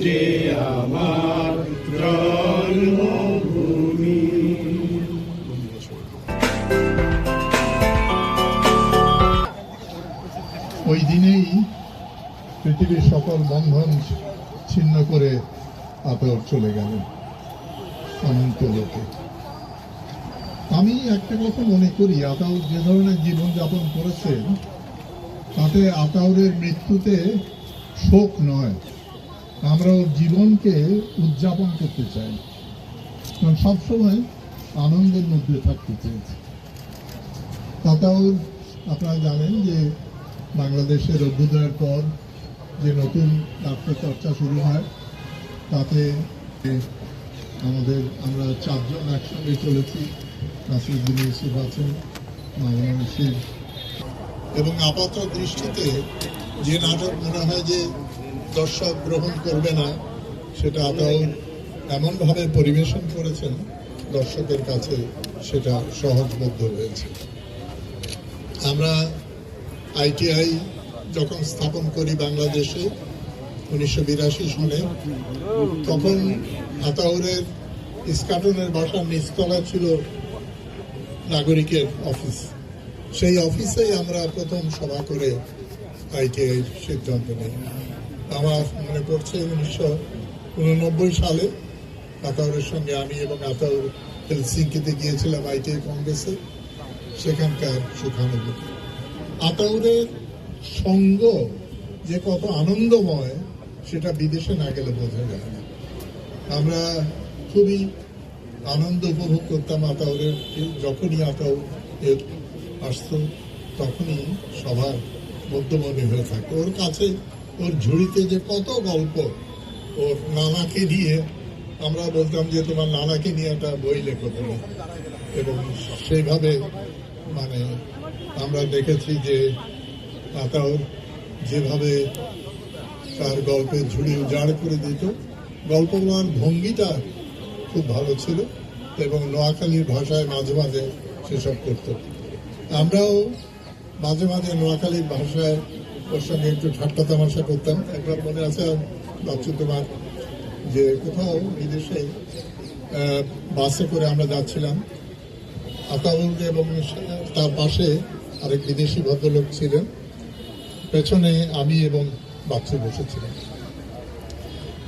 যে আমার জন্মভূমি। ওই দিনেই পৃথিবীর সকল বন্ধন ছিন্ন করে আতাউর চলে গেলেন অনন্ত লোকে। আমি একটা কথা মনে করি, আতাউর যে ধরনের জীবনযাপন করেছেন তাতে আতাউরের মৃত্যুতে শোক নয়, আমরা ওর জীবনকে উদযাপন করতে চাই, কারণ সবসময় আনন্দের মধ্যে থাকতে চেয়েছি। আতাউর, আপনারা জানেন যে বাংলাদেশের অভ্যুদয়ের পর যে নতুন নাট্য চর্চা শুরু হয় তাতে আমরা চারজন একসঙ্গে চলেছি। নাসিরুদ্দিন ইউসুফ আছেন, মাওলানা নাসির, এবং আপাত দৃষ্টিতে যে নাটক মনে হয় যে দর্শক গ্রহণ করবে না, সেটা আতাউর এমনভাবে পরিবেশন করেছেন দর্শকের কাছে সেটা সহজবোধ্য হয়েছে। আমরা আইটিআই যখন স্থাপন করি বাংলাদেশে 1982 সনে, তখন আতাউরের ইস্কাটনের বাসার নিচতলা ছিল নাগরিকের অফিস। সেই অফিসেই আমরা প্রথম সভা করে আইটিআই সিদ্ধান্ত নিই। আমার মনে পড়ছে 1989 সালে আতাউরের সঙ্গে আমি এবং আতাউর হেলসিঙ্কিতে গিয়েছিলাম আইটিআই কংগ্রেসে, সেখানকার সুখানুভূতি। আতাউরের সঙ্গ যে কত আনন্দময় সেটা বিদেশে না গেলে বোঝা যায় না। আমরা খুবই আনন্দ উপভোগ করতাম আতাউরের। যখনই আতাউর আসত তখনই সবার মধ্যমণি হয়ে থাকতো। ওর কাছে, ওর ঝুড়িতে যে কত গল্প, ওর নানাকে নিয়ে আমরা বলতাম যে তোমার নানাকে নিয়ে একটা বই লেখো তুমি, এবং সেইভাবে মানে আমরা দেখেছি যে আতাউর যেভাবে তার গল্পের ঝুড়ি উজাড় করে দিত। গল্প বলার ভঙ্গিটা খুব ভালো ছিল এবং নোয়াখালীর ভাষায় মাঝে মাঝে সেসব করত। আমরাও মাঝে মাঝে নোয়াখালীর ভাষায় ওর সঙ্গে একটু ঠাট্টা তামাশা করতাম। একবার মনে আছে বাচ্চু তোমার, যে কোথাও বিদেশে বাসে করে আমরা যাচ্ছিলাম, আতাউর এবং তার পাশে আরেক বিদেশি ভদ্রলোক ছিলেন, পেছনে আমি এবং বাচ্চু বসেছিলাম।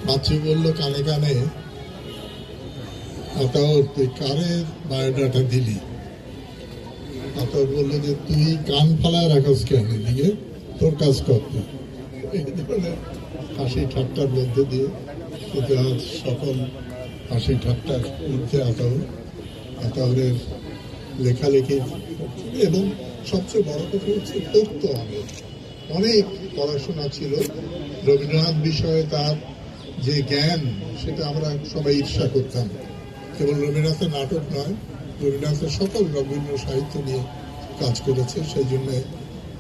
বাচ্চু বলল কানে কানে, আতাউর তুই কারে বায়োডাটা দিলি? আতাউর বলল যে তুই কান ফালায় রাখাস কেন, দিকে তোর কাজ করতে। এই ধরনের হাসি ঠাট্টার মধ্যে দিয়ে ইতিহাস সকল হাসি ঠাট্টার ঊর্ধ্বে আতাউরের লেখালেখি এবং সবচেয়ে বড় কথা হচ্ছে পড়তো। অনেক পড়াশোনা ছিল। রবীন্দ্রনাথ বিষয়ে তার যে জ্ঞান, সেটা আমরা সবাই ঈর্ষা করতাম। কেবল রবীন্দ্রনাথের নাটক নয়, রবীন্দ্রনাথের সকল রবীন্দ্র সাহিত্য নিয়ে কাজ করেছে। সেই জন্য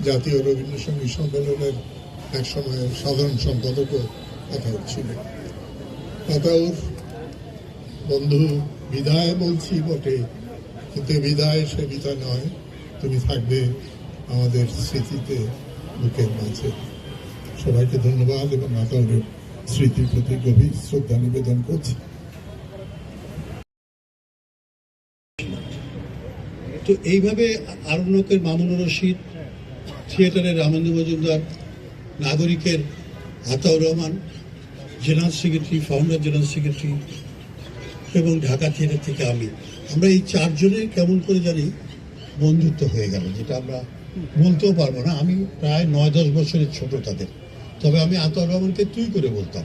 জাতীয় রবীন্দ্র সঙ্গীত সম্মেলনের এক সময়ের সাধারণ সম্পাদকও আতাউর ছিল। আতাউর বন্ধু, বিদায় বলছি বটে, কিন্তু বিদায় সে বিদায় নয়, তুমি থাকবে আমাদের স্মৃতিতে, বুকের মাঝে। সবাইকে ধন্যবাদ এবং আতাউরের স্মৃতির প্রতি গভীর শ্রদ্ধা নিবেদন করছি। তো এইভাবে আরণ্যকের মামুনুর রশিদ, থিয়েটারের রামেন্দ্র মজুমদার, নাগরিকের Ataur Rahman, general secretary, founder general secretary, এবং ঢাকা থিয়েটার থেকে আমরা এই চারজনের কেমন করে জানি বন্ধুত্ব হয়ে গেল, যেটা আমরা বলতেও পারবো না। আমি প্রায় 9-10 বছরের ছোট তাদের, তবে আমি আতাউর রহমানকে তুই করে বলতাম।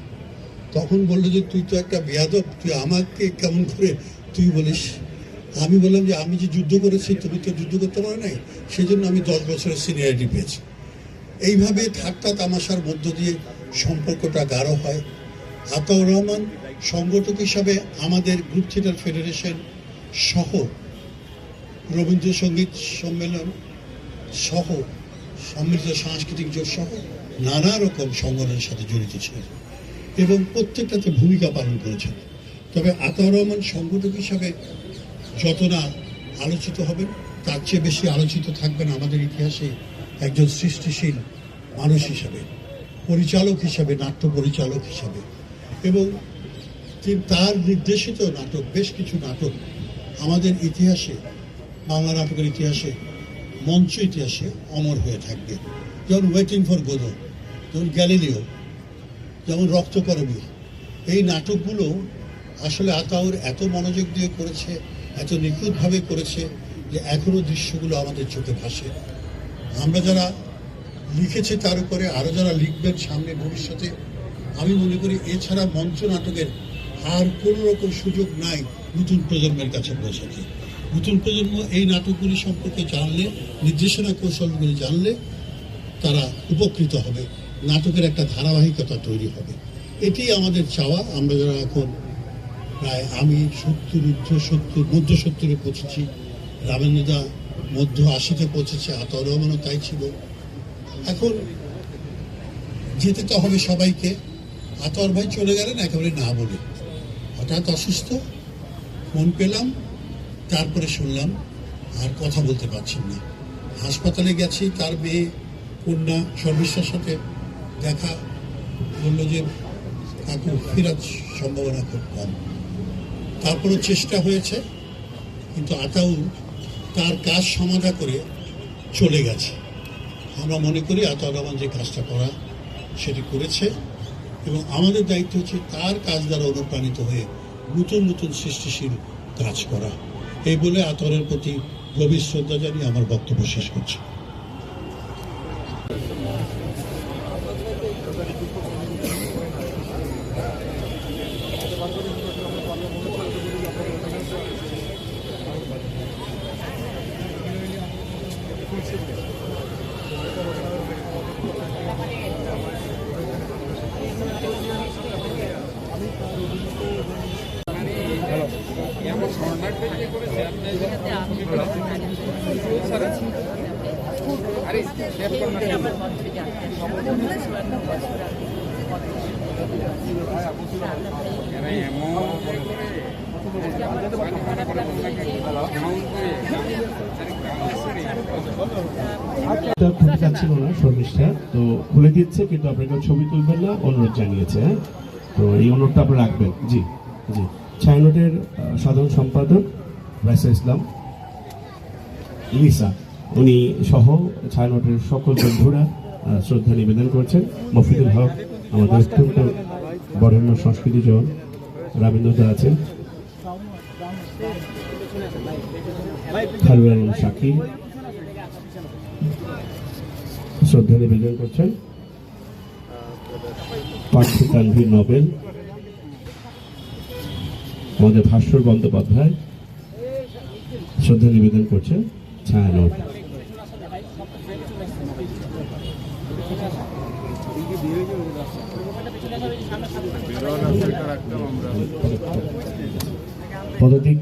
তখন বললো যে তুই তো একটা বেয়াদব, তুই আমাকে কেমন করে তুই বলিস? আমি বললাম যে আমি যে যুদ্ধ করেছি, তুমি তো যুদ্ধ করতে পারো নাই, সেই জন্য আমি 10 বছরের সিনিয়রিটি পেয়েছি। এইভাবে ঠাট্টা তামাশার মধ্য দিয়ে সম্পর্কটা গাঢ় হয়। আতাউর রহমান সংগঠক হিসাবে আমাদের গ্রুপ থিয়েটার ফেডারেশন সহ, রবীন্দ্রসঙ্গীত সম্মেলন সহ, সমৃদ্ধ সাংস্কৃতিক জোট সহ নানা রকম সংগঠনের সাথে জড়িত ছিলেন এবং প্রত্যেকটাতে ভূমিকা পালন করেছেন। তবে আতাউর রহমান সংগঠক হিসাবে যত না আলোচিত হবেন, তার চেয়ে বেশি আলোচিত থাকবেন আমাদের ইতিহাসে একজন সৃষ্টিশীল মানুষ হিসাবে, পরিচালক হিসাবে, নাট্য পরিচালক হিসাবে। এবং তার নির্দেশিত নাটক, বেশ কিছু নাটক আমাদের ইতিহাসে, বাংলা নাটকের ইতিহাসে, মঞ্চ ইতিহাসে অমর হয়ে থাকবে। যেমন ওয়েটিং ফর গোদো, যেমন গ্যালিলিও, যেমন রক্তকরবী। এই নাটকগুলো আসলে আতাউর এত মনোযোগ দিয়ে করেছে, এত নিখুঁতভাবে করেছে যে এখনো দৃশ্যগুলো আমাদের চোখে ভাসে। আমরা যারা লিখেছে তার উপরে আরও যারা লিখবেন সামনে ভবিষ্যতে, আমি মনে করি এছাড়া মঞ্চ নাটকের আর কোনো রকম সুযোগ নাই নতুন প্রজন্মের কাছে পৌঁছাতে। নতুন প্রজন্ম এই নাটকগুলি সম্পর্কে জানলে, নির্দেশনা কৌশলগুলি জানলে তারা উপকৃত হবে, নাটকের একটা ধারাবাহিকতা তৈরি হবে। এটি আমাদের চাওয়া। আমরা যারা এখন প্রায়, আমি 70 মধ্য 70-এ পৌঁছেছি, রামেন্দ্রদা মধ্য 80-তে পৌঁছেছে, আতাউর রহমানও তাই ছিল। এখন যেতে তো হবে সবাইকে। আতাউর ভাই চলে গেলেন একেবারে না বলে, হঠাৎ অসুস্থ, ফোন পেলাম, তারপরে শুনলাম আর কথা বলতে পারছেন না। হাসপাতালে গেছি, তার মেয়ে কন্যা শর্মিষ্ঠার সাথে দেখা, বললো যে কাকু ফেরার সম্ভাবনা খুব কম। তারপরে চেষ্টা হয়েছে, কিন্তু আতাউর তার কাজ সমাধা করে চলে গেছে। আমরা মনে করি আতাউর রহমান যে কাজটা করা সেটি করেছে, এবং আমাদের দায়িত্ব হচ্ছে তার কাজ দ্বারা অনুপ্রাণিত হয়ে নতুন নতুন সৃষ্টিশীল কাজ করা। এই বলে আতাউরের প্রতি গভীর শ্রদ্ধা জানিয়ে আমার বক্তব্য শেষ করছি। খুলে যাচ্ছিল না শর্মিষ্ঠা, তো খুলে দিচ্ছে, কিন্তু আপনাকে ছবি তুলবেন না অনুরোধ জানিয়েছে। হ্যাঁ, তো এই অনুরোধটা আপনি রাখবেন। জি জি। ছায়ানটের সাধারণ সম্পাদক রাইসা ইসলাম লিসা, উনি সহ ছায়ানটের সকল বন্ধুরা শ্রদ্ধা নিবেদন করছেন। মফিদুল হক, আমাদের অত্যন্ত বরেণ্য সংস্কৃতিজন রাবীন্দ্রদা আছেন, খালুর আলম সাকিব শ্রদ্ধা নিবেদন করছেন। পার্থ তানভীর নোবেল, আমাদের ভাস্কর বন্দ্যোপাধ্যায় শ্রদ্ধা নিবেদন করছেন ছায়ানট। পদাতিক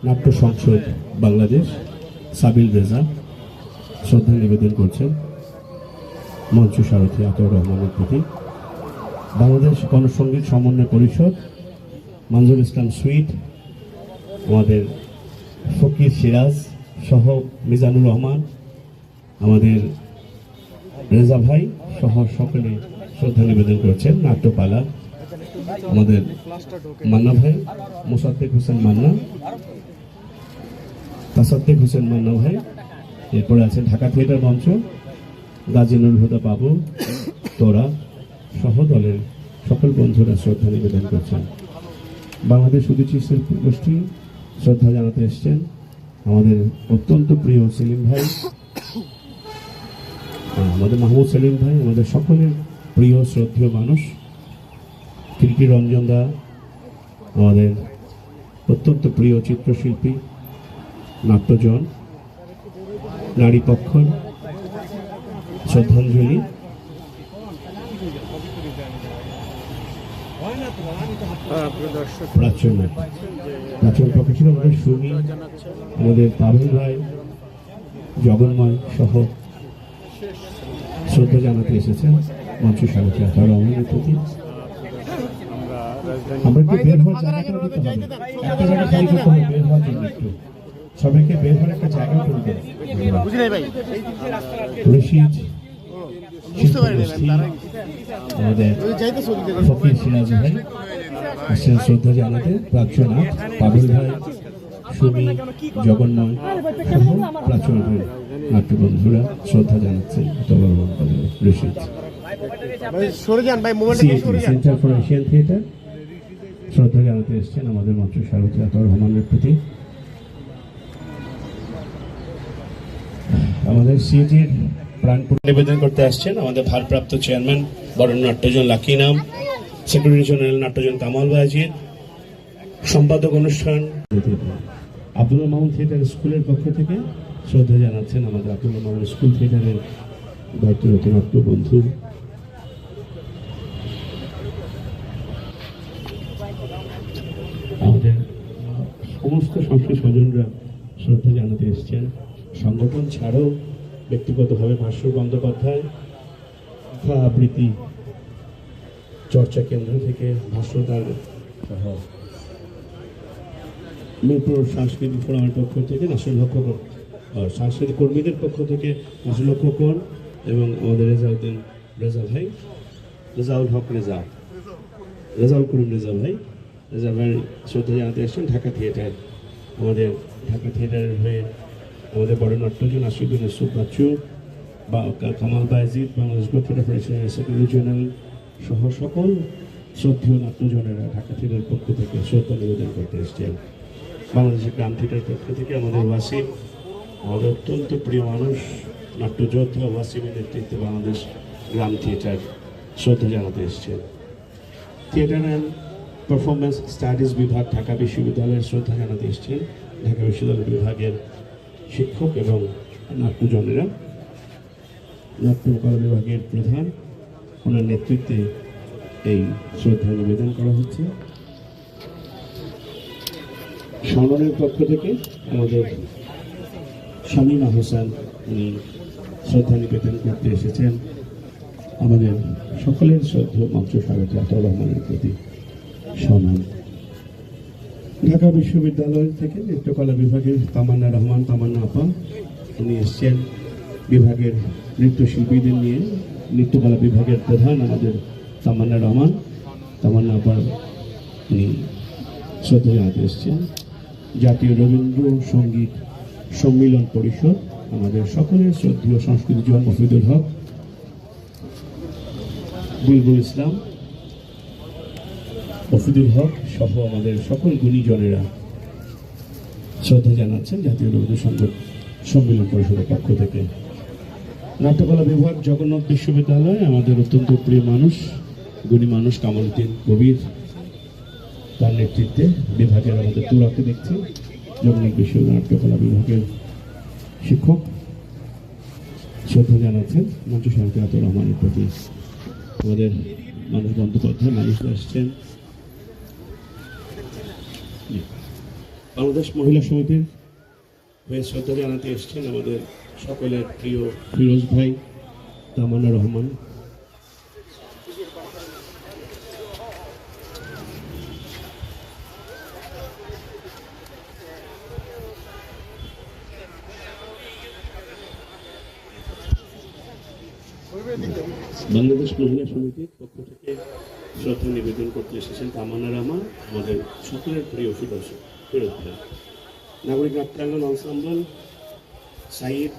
নাট্য সংসদ বাংলাদেশ সাবিল রেজা শ্রদ্ধা নিবেদন করছেন মঞ্চ সারথী আতাউর রহমানের প্রতি। বাংলাদেশ গণসংগীত সমন্বয় পরিষদ মঞ্জুর ইসলাম সুইট, আমাদের ফকির সিরাজ সহ মিজানুর রহমান, আমাদের রেজা ভাই সহ সকলে শ্রদ্ধা নিবেদন করছেন। নাট্যপালা আমাদের মান্না ভাই, মোসাদ্দেক হোসেন মান্না, তাসাদ্দেক হোসেন মান্না ভাই। এরপরে আছে ঢাকা থিয়েটার মঞ্চ গাজী নুরুল হুদা বাবু, তোরা সহ দলের সকল বন্ধুরা শ্রদ্ধা নিবেদন করছেন। বাংলাদেশ সুদীচি শিল্পী গোষ্ঠী শ্রদ্ধা জানাতে এসছেন আমাদের অত্যন্ত প্রিয় সেলিম ভাই, আমাদের মাহমুদ সেলিম ভাই, আমাদের সকলের প্রিয় শ্রদ্ধেয় মানুষ। খিলকি রঞ্জন দা, আমাদের অত্যন্ত প্রিয় চিত্রশিল্পী, নাট্যজন, নারী পক্ষ শ্রদ্ধাঞ্জলি। প্রাচীন প্রকাশন আমাদের সুমি, আমাদের পারুল ভাই, জগন্ময় সহ শ্রদ্ধা জানাতে এসেছেন মঞ্চ সারথী আতাউর রহমানের প্রতি। আমরা একটু বের হওয়ার জায়গাটা দিতে হবে, একটা জায়গা খালি করতে হবে বের হওয়ার জন্য, একটু সবাইকে বের হওয়ার একটা জায়গা করে দেবে। রশিদ আমাদের ফকির সিরাজ ভাই আসছেন শ্রদ্ধা জানাতে, প্রাচ্যনাথ পাভেল ভাই, সুমি, জগন্ময় সহ প্রাচ্যনাথের নাট্যবন্ধুরা শ্রদ্ধা জানাচ্ছেন। Rashid centre for Asian theatre শ্রদ্ধা জানাতে এসছেন আমাদের মঞ্চ স্বাগত আতাউর রহমানের প্রতি। আমাদের সিএটির প্রাণ নিবেদন করতে আসছেন আমাদের ভারপ্রাপ্ত চেয়ারম্যান বরেণ্য নাট্যজন লাকি নাম, সেক্রেটারি জেনারেল নাট্যজন কামাল বাজিদ, সম্পাদক অনুষ্ঠান আব্দুল মামুন থিয়েটার স্কুলের পক্ষ থেকে শ্রদ্ধা জানাচ্ছেন আমাদের আব্দুল মামুন স্কুল থিয়েটারের দায়িত্বরত নাট্য বন্ধু। আমাদের সমস্ত সংস্কৃতি স্বজনরা শ্রদ্ধা জানাতে এসছেন। সংগঠন ছাড়াও ব্যক্তিগতভাবে ভাস্কর বন্দ্যোপাধ্যায় আবৃত্তি চর্চা কেন্দ্র থেকে ভাস্করদার সহ মিরপুর সাংস্কৃতিক ফোরামের পক্ষ থেকে নাসির লক্ষ্যকর, সাংস্কৃতিক কর্মীদের পক্ষ থেকে নাসির লক্ষ্যকর এবং আমাদের রেজাউদ্দিন রেজা ভাই, রেজাউল হক রেজাউল করিম রেজা ভাই শ্রদ্ধা জানাতে এসছেন। ঢাকা থিয়েটার, আমাদের ঢাকা থিয়েটারের হয়ে আমাদের বড় নাট্যজন আশিউদ্দিন ইউসুফ বাচ্চু বা কামাল বাজিদ, বাংলাদেশ থিয়েটার ফেডারেশনের সেক্রেটারি জেনারেল সহ সকল শ্রদ্ধেয় নাট্যজনেরা ঢাকা থিয়েটারের পক্ষ থেকে শ্রদ্ধা নিবেদন করতে এসছেন। বাংলাদেশের গ্রাম থিয়েটার পক্ষ থেকে আমাদের ওয়াসিম, আমাদের অত্যন্ত প্রিয় মানুষ, নাট্যযোদ্ধা ওয়াসিমের নেতৃত্বে বাংলাদেশ গ্রাম থিয়েটার শ্রদ্ধা জানাতে এসছেন। থিয়েটার অ্যান্ড পারফরমেন্স স্টাডিজ বিভাগ ঢাকা বিশ্ববিদ্যালয়ের শ্রদ্ধা জানাতে এসছেন ঢাকা বিশ্ববিদ্যালয় বিভাগের শিক্ষক এবং নাট্যজনেরা। নাট্যকলা বিভাগের প্রধান, ওনার নেতৃত্বে এই শ্রদ্ধা নিবেদন করা হচ্ছে। সম্মানের পক্ষ থেকে আমাদের শামীমা হোসেন উনি শ্রদ্ধা নিবেদন করতে এসেছেন। আমাদের সকলের শ্রদ্ধা মঞ্চ স্বাগত আতাউর রহমানের প্রতি সম্মান। ঢাকা বিশ্ববিদ্যালয় থেকে নৃত্যকলা বিভাগের তামান্না রহমান, তামান্না আপা উনি এসছেন বিভাগের নৃত্যশিল্পীদের নিয়ে। নৃত্যকলা বিভাগের প্রধান আমাদের তামান্না রহমান, তামান্না আপা উনি শ্রদ্ধা জানাতে এসছেন। জাতীয় রবীন্দ্র সঙ্গীত সম্মিলন পরিষদ আমাদের সকলের শ্রদ্ধেয় সংস্কৃতিজন মফিদুল হক, বুলবুল ইসলাম, মফিদুল হক সহ আমাদের সকল গুণীজনেরা শ্রদ্ধা জানাচ্ছেন জাতীয় রবীন্দ্র সঙ্গীত সম্মিলন পরিষদের পক্ষ থেকে। নাট্যকলা বিভাগ জগন্নাথ বিশ্ববিদ্যালয় আমাদের অত্যন্ত প্রিয় মানুষ, গুণী মানুষ কামালউদ্দিন কবির, তার নেতৃত্বে বিভাগের আমাদের দূরাকে দেখছি জগন্নাথ বিশ্ববিদ্যালয় নাট্যকলা বিভাগের শিক্ষক শ্রদ্ধা জানাচ্ছেন মঞ্চ স্বাগত আতাউর রহমানের প্রতি। আমাদের মানুষ বন্দ্যোপাধ্যায় মানুষ আসছেন। বাংলাদেশ মহিলা সমিতির হয়ে শ্রদ্ধা জানাতে এসছেন আমাদের সকলের প্রিয় ফিরোজ ভাই, তামান্না রহমান। বাংলাদেশ মহিলা সমিতির পক্ষ থেকে শ্রদ্ধা নিবেদন করতে এসেছেন তামান্না রহমান, আমাদের সকলের প্রিয় ফিরোজ ভাই। নাগরিক নাট্যাঙ্গন অনসাম্বল সাইদ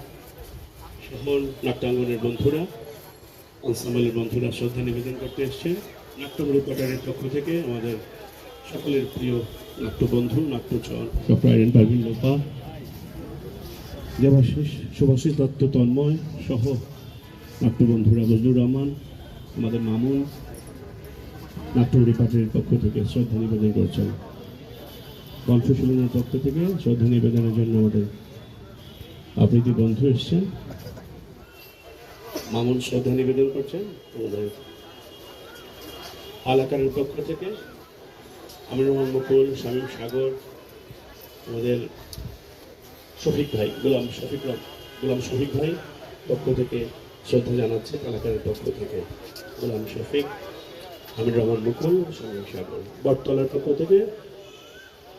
সহ নাট্যাঙ্গনের বন্ধুরা, অনসাম্বলের বন্ধুরা শ্রদ্ধা নিবেদন করতে এসছেন। নাট্যম রিপোর্টারের পক্ষ থেকে আমাদের সকলের প্রিয় নাট্যবন্ধু নাট্যচর সপ্রায়ণ পারভিন লোপা, দেবাশিস শুভাশিস দত্ত তন্ময় সহ নাট্যবন্ধুরা বজলুর রহমান, আমাদের মামুন নাট্যম রিপোর্টারের পক্ষ থেকে শ্রদ্ধা নিবেদন করছেন। কণ্ঠশীলনের পক্ষ থেকে শ্রদ্ধা নিবেদনের জন্য আমাদের আবৃত্তি বন্ধু এসছেন। মামুন শ্রদ্ধা নিবেদন করছেন। আমাদের আলাকারের পক্ষ থেকে আমির রহমান মুকুল, শামীম সাগর, আমাদের শফিক ভাই, গোলাম শফিক ভাই পক্ষ থেকে শ্রদ্ধা জানাচ্ছে। আলাকারের পক্ষ থেকে গোলাম শফিক, আমির রহমান মুকুল, শামীম সাগর। বটতলার পক্ষ থেকে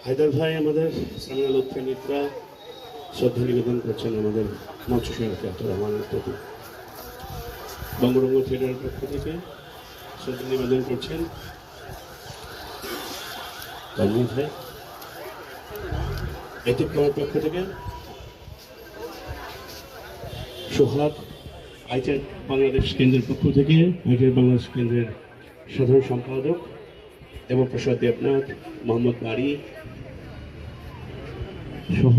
হায়দার ভাই, আমাদের সামিনা লুৎফা মিত্রা শ্রদ্ধা নিবেদন করছেন আমাদের মঞ্চ সভাপতি আতাউর রহমানের প্রতি। বঙ্গরঙ্গ থিয়েটারের পক্ষ থেকে শ্রদ্ধা নিবেদন করছেন তন্ময় ভাই। এতিকমার পক্ষ থেকে সোহাগ, আইটেড বাংলাদেশ কেন্দ্রের পক্ষ থেকে আইটেড বাংলাদেশ কেন্দ্রের সাধারণ সম্পাদক এবং প্রসাদ দেবনাথ, মোহাম্মদ বাড়ি সহ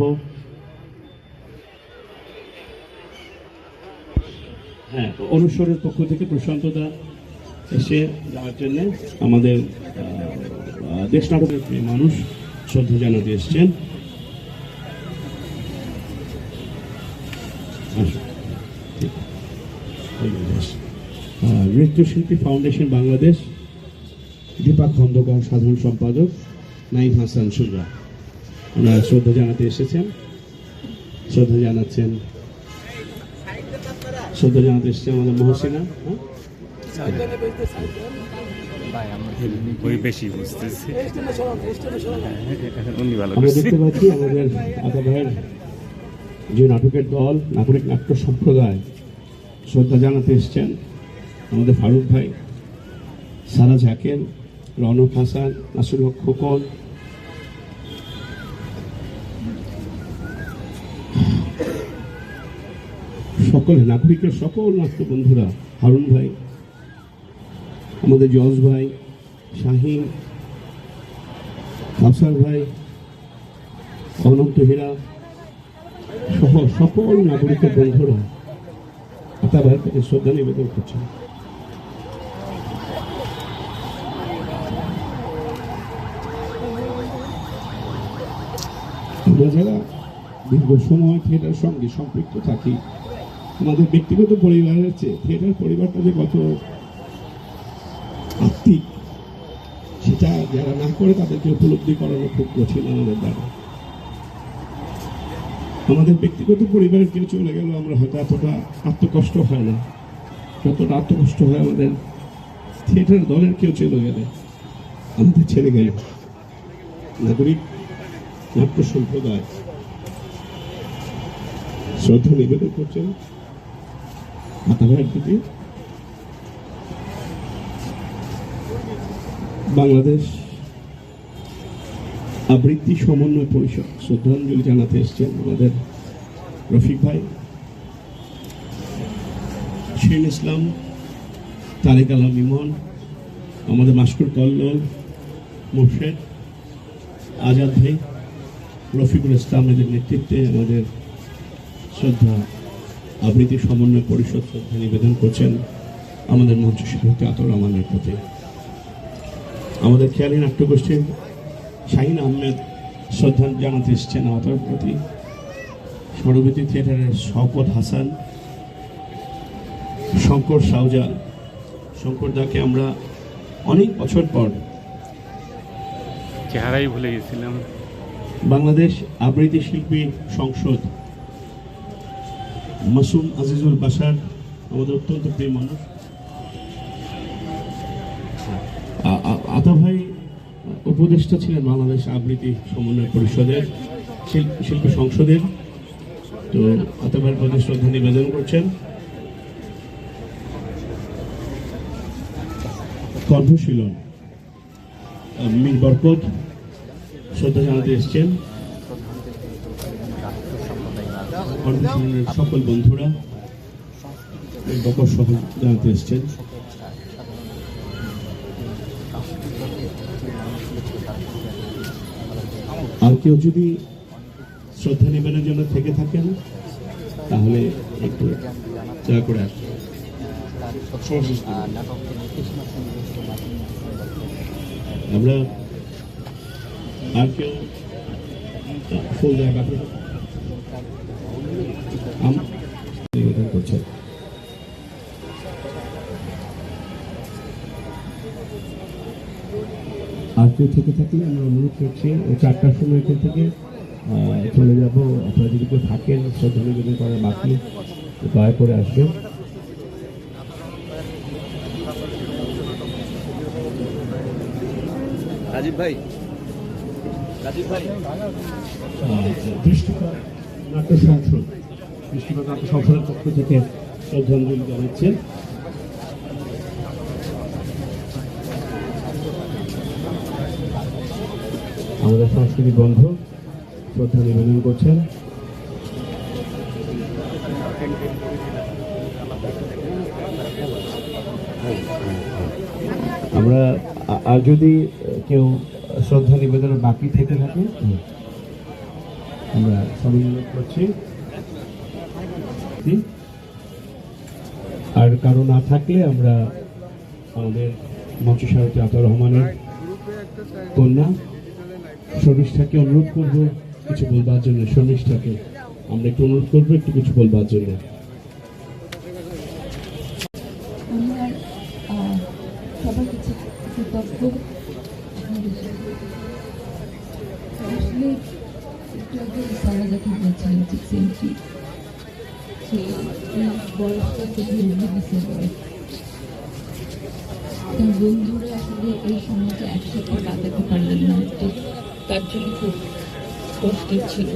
অনুসরের পক্ষ থেকে প্রশান্ত দা এসে যাওয়ার জন্য আমাদের দেশ নাটকের প্রিয় মানুষ শ্রদ্ধা জানাতে এসছেন। নৃত্যশিল্পী ফাউন্ডেশন বাংলাদেশ দীপক খন্দকার সাধারণ সম্পাদক, নাইম হাসান সুরা ওনারা শ্রদ্ধা জানাতে এসেছেন। শ্রদ্ধা জানাতে এসেছেন আমাদের মহসিনা। আমরা দেখতে পাচ্ছি আমাদের আতা ভাইয়ের যে নাটকের দল, নাগরিক নাট্য সম্প্রদায় শ্রদ্ধা জানাতে এসছেন আমাদের ফারুক ভাই, সারা জাকের, রনক হাসান, নাসির হক খোকন, সকল নাগরিকের সকল নাট্য বন্ধুরা, হারুন ভাই, আমাদের জজ ভাই, শাহিন, কাউসার ভাই, অনন্ত হীরা সহ সকল নাগরিকের বন্ধুরা আতা ভাইয়ের কাছে শ্রদ্ধা নিবেদন করছেন। আমরা যারা দীর্ঘ সময় থিয়েটার সঙ্গে সম্পৃক্ত থাকি, আমাদের ব্যক্তিগত পরিবারের চেয়ে থিয়েটার পরিবারটা যে কত আত্মিক সেটা যারা না করে তাদেরকে উপলব্ধি করানো খুব কঠিন আমাদের দ্বারা। আমাদের ব্যক্তিগত পরিবারের কেউ চলে গেল, আমরা হয়তো এতটা আত্মকষ্ট হয় না যতটা আত্মকষ্ট হয় আমাদের থিয়েটার দলের কেউ চলে গেলে, আমাদের ছেড়ে গেল। নাগরিক নাট্য সম্প্রদায় শ্রদ্ধা নিবেদন করছেন আতা ভাইয়ের প্রতি। বাংলাদেশ আবৃত্তি সমন্বয় পরিষদ শ্রদ্ধাঞ্জলি জানাতে এসছেন আমাদের রফিক ভাই, শিরিন ইসলাম, তারেক আলম ইমন, আমাদের মাস্কুর কল্লোল, মোর্শেদ, আজাদ ভাই, রফিকুল ইসলাম এদের নেতৃত্বে আমাদের শ্রদ্ধা আবৃত্তি সমন্বয় পরিষদ শ্রদ্ধা নিবেদন করছেন আমাদের মঞ্চ শিল্পী আতর রহমানের প্রতি। আমাদের খেয়ালি নাট্যগোষ্ঠীর শাহিন আহমেদ শ্রদ্ধা জানাতে এসছেন আতর প্রতি। সরবতী থিয়েটারের শওকত হাসান, শঙ্কর সাউজা, শঙ্কর দাকে আমরা অনেক বছর পর চেহারাই ভুলে গেছিলাম। বাংলাদেশ আবৃত্তি শিল্পী সংসদ মাসুম আজিজুল বাসার আমাদের অত্যন্ত প্রিয় মানুষ। আতা ভাই উপদেষ্টা ছিলেন বাংলাদেশ আবৃত্তি সমন্বয় পরিষদের শিল্পী সংসদের। তো আতা ভাইয়ের প্রতি শ্রদ্ধা নিবেদন করছেন। কণ্ঠশীলন মীর বরকত শ্রদ্ধা জানাতে এসছেন। কণ্ঠশীলনের সকল বন্ধুরা বকর সহ জানাতে এসছেন। আর কেউ যদি শ্রদ্ধা নিবেদনের জন্য থেকে থাকেন তাহলে একটু দয়া করে আসবেন। আমরা আর কেউ ফুল দেয় বাকি নিবেদন করছেন। আর কেউ থেকে থাকলে আমরা অনুরোধ করছি 4টার সময় এখান থেকে চলে যাব। আপনারা যদি কেউ থাকেন শ্রদ্ধা নিবেদন করার বাকি দয়া করে আসবেন। রাজীব ভাই দৃষ্টিপাত নাট্য সংসদ, দৃষ্টিপাত নাট্য সংসদের পক্ষ থেকে শ্রদ্ধাঞ্জলি জানাচ্ছেন আমাদের সাংস্কৃতিক বন্ধু শ্রদ্ধা নিবেদন করছেন। আমরা আর যদি কেউ শ্রদ্ধা নিবেদনের বাকি থেকে থাকে আমরা সবাই অনুরোধ করছি, আর কারো না থাকলে আমরা আমাদের মঞ্চসারথী আতাউর রহমানের কন্যা শর্মিষ্ঠাকে অনুরোধ করবো কিছু বলবার জন্য। শর্মিষ্ঠাকে আমরা একটু অনুরোধ করবো একটু কিছু বলবার জন্য। আমার সবার কাছে কৃতজ্ঞ। আসলে একটু আগে সারা যখন বলছিলেন যে সেন্ট্রি সে এই বয়সটা খুবই মিসের বয়স। তার বন্ধুরা আসলে এই সময়টা একসাথে কাটাতে পারলেন না, তো তার জন্য খুব কষ্টের ছিল।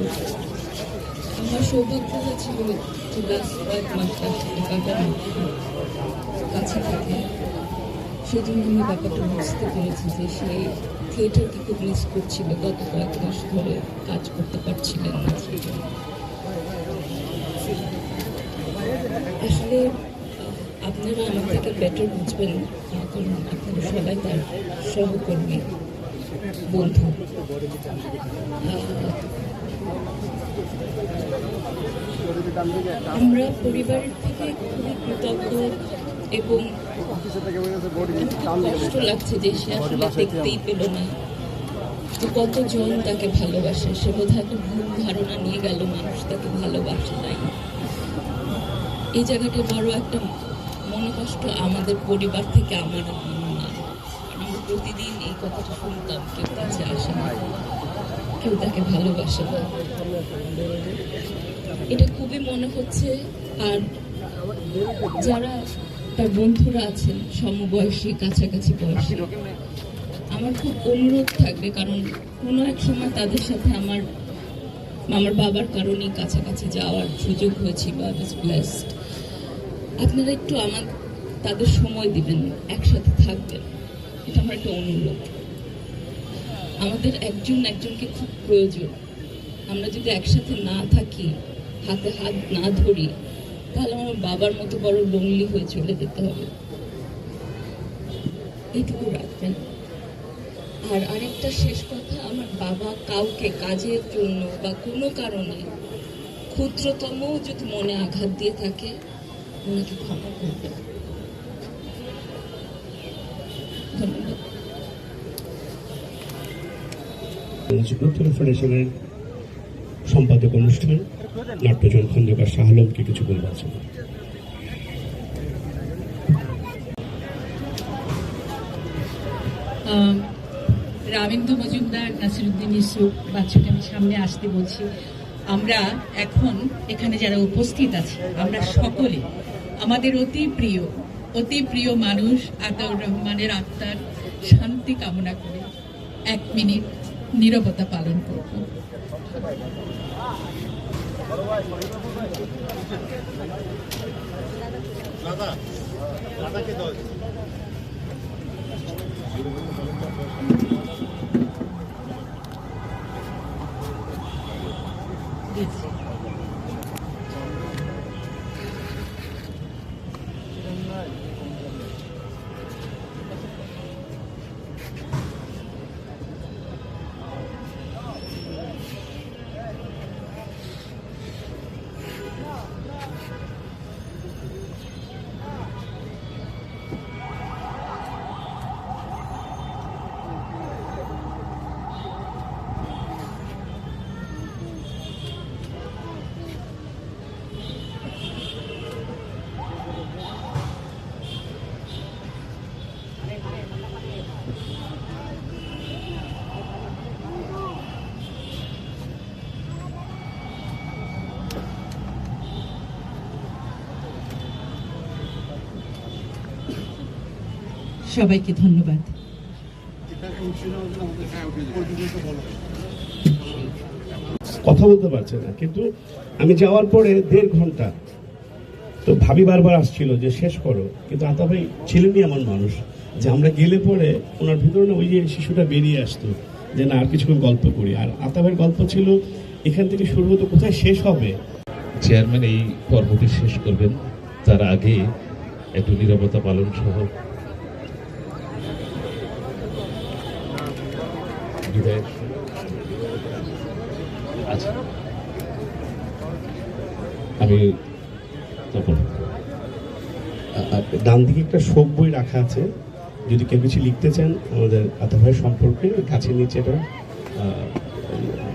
আমার সৌভাগ্য হয়েছিল যে লাস্ট কয়েক মাস তার সাথে কাটানো কাছে থাকে, সেজন্য আমি ব্যাপারটা বুঝতে পেরেছি যে সে থিয়েটারকে খুব মিস করছিল। গত কয়েক মাস ধরে কাজ করতে পারছিলেন না। আসলে আপনারা আমার থেকে বেটার বুঝবেন, কারণ আপনারা সবাই তার সহকর্মী বন্ধু। আমরা পরিবারের থেকে খুবই কৃতজ্ঞ এবং কষ্ট লাগছে যে সে আসলে দেখতেই পেল না। তো কতজন তাকে ভালোবাসে, সে বোধহয় একটা ভুল ধারণা নিয়ে গেল মানুষ তাকে ভালোবাসে নাই। এই জায়গাটা বড় একটা মনোকষ্ট আমাদের পরিবার থেকে আমার না, কারণ আমরা প্রতিদিন এই কথাটা শুনতাম, কেউ কাছে আসে না, কেউ তাকে ভালোবাসে না। এটা খুবই মনে হচ্ছে। আর যারা তার বন্ধুরা আছেন সমবয়সী, কাছাকাছি বয়সী, আমার খুব অনুরোধ থাকবে, কারণ কোনো এক সময় তাদের সাথে আমার বাবার কারণেই কাছাকাছি যাওয়ার সুযোগ হয়েছে বা ব্লেসড। আপনারা একটু তাদের সময় দিবেন, একসাথে থাকবেন, এটা আমার একটা অনুরোধ। আমাদের একজনকে খুব প্রয়োজন। আমরা যদি একসাথে না থাকি, হাতে হাত না ধরি, তাহলে আমার বাবার মতো বড় লোনলি হয়ে চলে যেতে হবে। এইটুকু রাখবেন। আর আরেকটা শেষ কথা, আমার বাবা কাউকে কাজের জন্য বা কোনো কারণে ক্ষুদ্রতম যদি মনে আঘাত দিয়ে থাকে, ওনাকে ক্ষমা করবেন। ধন্যবাদ। ফেডারেশনের সম্পাদক অনুষ্ঠান নাট্যজন খন্দকার শাহ আলমকে কিছু বলবার ছিল। রামেন্দ্র মজুমদার, নাসিরুদ্দিন ইউসুফ বাচ্চাকে আমি সামনে আসতে বলছি। আমরা এখন এখানে যারা উপস্থিত আছি, আমরা সকলে আমাদের অতি প্রিয় মানুষ আতাউর রহমানের আত্মার শান্তি কামনা করে 1 মিনিট নীরবতা পালন করব। সবাইকে ধন্যবাদ। কথা বলতে পারছে না, কিন্তু আমি যাওয়ার পরে 1.5 ঘন্টা তো ভাবি বারবার আসছিল যে শেষ করো, কিন্তু আতা ভাই ছিলেনই এমন মানুষ যে আমরা গেলে পরে ওনার ভিতরে ওই যে শিশুটা বেরিয়ে আসতো যে না আর কিছুক্ষণ গল্প করি। আর আতাবের গল্প ছিল এখান থেকে শুরু হতো, কোথায় শেষ হবে। চেয়ারম্যান এই পর্বটি শেষ করবেন, তার আগে একটু নীরবতা পালন সহ বিদায়ের। আচ্ছা, আমি তখন ডান দিকে একটা শোক বই রাখা আছে, যদি কেউ কিছু লিখতে চান আমাদের আতা ভাইয়ের সম্পর্কে গাছের নিচে এটা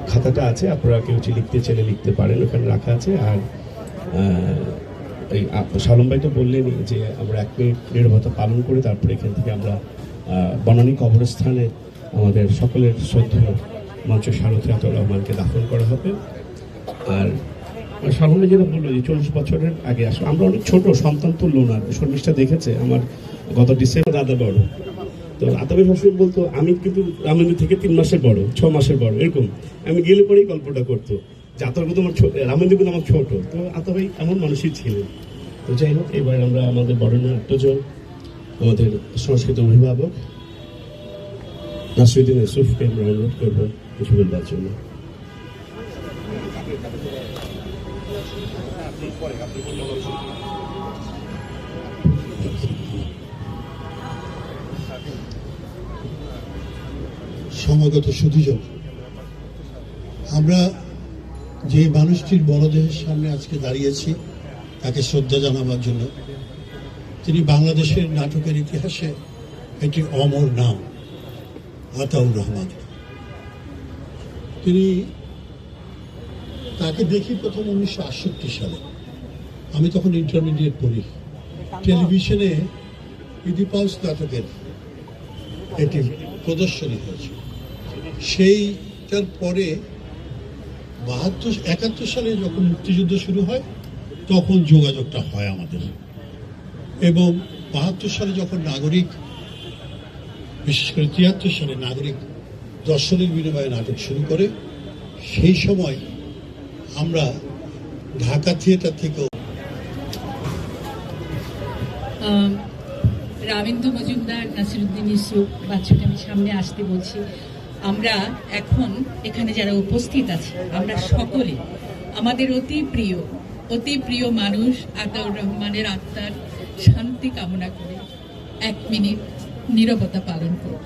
খাতাটা আছে, আপনারা কেউ কিছু লিখতে চাইলে লিখতে পারেন, ওখানে রাখা আছে। আর এই সালম ভাই তো বললেনই যে আমরা 1 মিনিট নীরবতা পালন করে তারপরে এখান থেকে আমরা বনানী কবরস্থানে আমাদের সকলের শ্রদ্ধেয় মঞ্চ সারথী আতাউর রহমানকে দাফন করা হবে। আর সালম ভাই যেটা বললো যে 40 বছরের আগে আসলে আমরা অনেক ছোট সন্তান তুললো না, শর্মিষ্ঠা দেখেছে আমার গত ডিসেম্বর দাদা বড়, তো আতাবের সবসময় বলতো আমি কিন্তু রামেন্দ্র থেকে 3 মাসের বড়, 6 মাসের বড়, এরকম আমি গেলে পরেই গল্পটা করতো যে আতার কিন্তু আমার রামেন্দ্র কিন্তু আমার ছোট। তো আতাভাই এমন মানুষই ছিলেন। তো যাই হোক, এবার আমরা আমাদের বরেণ্য আত্মজন আমাদের সংস্কৃত অভিভাবক নাসিরুদ্দিন ইউসুফকে আমরা অনুরোধ করবো কিছু বলবার জন্য। সমাগত সুধীজন, আমরা যে মানুষটির বড়দেহের সামনে আজকে দাঁড়িয়েছি তাকে শ্রদ্ধা জানাবার জন্য, তিনি বাংলাদেশের নাটকের ইতিহাসে একটি অমর নাম, আতাউর রহমান। তাকে দেখি প্রথম 1968 সালে, আমি তখন ইন্টারমিডিয়েট পড়ি। টেলিভিশনে ইডিপাউস নাটকের একটি প্রদর্শনী হয়েছে। সেইটার পরে 71 সালে যখন মুক্তিযুদ্ধ শুরু হয় তখন যোগাযোগটা হয় আমাদের, এবং 72 সালে যখন নাগরিক, বিশেষ করে 73 সালে নাগরিক দর্শনের বিনিময়ে নাটক শুরু করে, সেই সময় আমরা ঢাকা থিয়েটার থেকেও রামেন্দ্র মজুমদার, নাসিরুদ্দিন ইউসুফ, বাচ্চুকে আমি সামনে আসতে বলছি। আমরা এখন এখানে যারা উপস্থিত আছি, আমরা সকলে আমাদের অতি প্রিয় মানুষ আতাউর রহমানের আত্মার শান্তি কামনা করে 1 মিনিট নীরবতা পালন করব।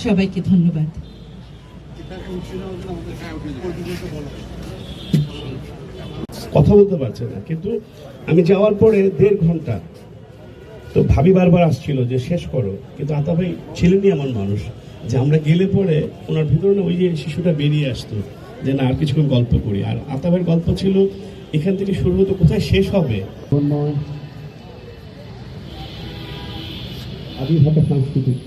সবাইকে ধন্যবাদ। কথা বলতে পারছে না, কিন্তু আমি যাওয়ার পরে 1.5 ঘন্টা তো ভাবি বারবার আসছিল যে শেষ করো, কিন্তু আতা ভাই ছিলেনই এমন মানুষ যে আমরা গেলে পরে ওনার ভিতরে না ওই যে শিশুটা বেরিয়ে আসতো যে না আর কিছুক্ষণ গল্প করি। আর আতা ভাইয়ের গল্প ছিল এখান থেকে শুরু হতো, কোথায় শেষ হবে। আদি ঢাকা সাংস্কৃতিক